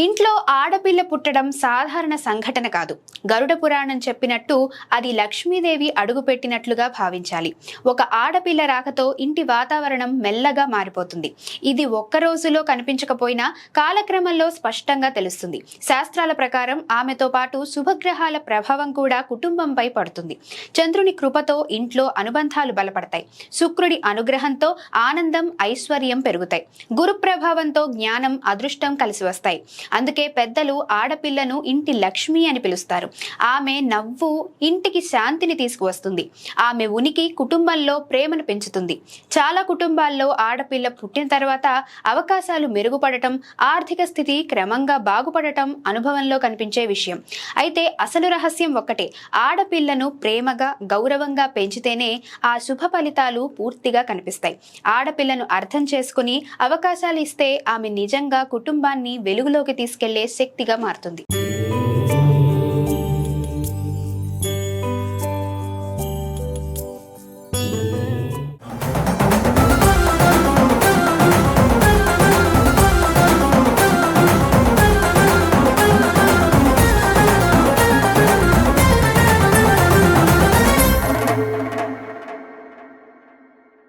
ఇంట్లో ఆడపిల్ల పుట్టడం సాధారణ సంఘటన కాదు. గరుడ పురాణం చెప్పినట్టు అది లక్ష్మీదేవి అడుగుపెట్టినట్లుగా భావించాలి. ఒక ఆడపిల్ల రాకతో ఇంటి వాతావరణం మెల్లగా మారిపోతుంది. ఇది ఒక్క రోజులో కనిపించకపోయినా కాలక్రమంలో స్పష్టంగా తెలుస్తుంది. శాస్త్రాల ప్రకారం ఆమెతో పాటు శుభగ్రహాల ప్రభావం కూడా కుటుంబంపై పడుతుంది. చంద్రుని కృపతో ఇంట్లో అనుబంధాలు బలపడతాయి. శుక్రుడి అనుగ్రహంతో ఆనందం, ఐశ్వర్యం పెరుగుతాయి. గురు ప్రభావంతో జ్ఞానం, అదృష్టం కలిసి వస్తాయి. అందుకే పెద్దలు ఆడపిల్లను ఇంటి లక్ష్మి అని పిలుస్తారు. ఆమె నవ్వు ఇంటికి శాంతిని తీసుకువస్తుంది. ఆమె ఉనికి కుటుంబంలో ప్రేమను పెంచుతుంది. చాలా కుటుంబాల్లో ఆడపిల్ల పుట్టిన తర్వాత అవకాశాలు మెరుగుపడటం, ఆర్థిక స్థితి క్రమంగా బాగుపడటం అనుభవంలో కనిపించే విషయం. అయితే అసలు రహస్యం ఒక్కటే: ఆడపిల్లను ప్రేమగా, గౌరవంగా పెంచితేనే ఆ శుభ ఫలితాలు పూర్తిగా కనిపిస్తాయి. ఆడపిల్లను అర్థం చేసుకుని అవకాశాలు ఇస్తే ఆమె నిజంగా కుటుంబాన్ని వెలుగులోకి తీసుకెళ్లే శక్తిగా మారుతుంది.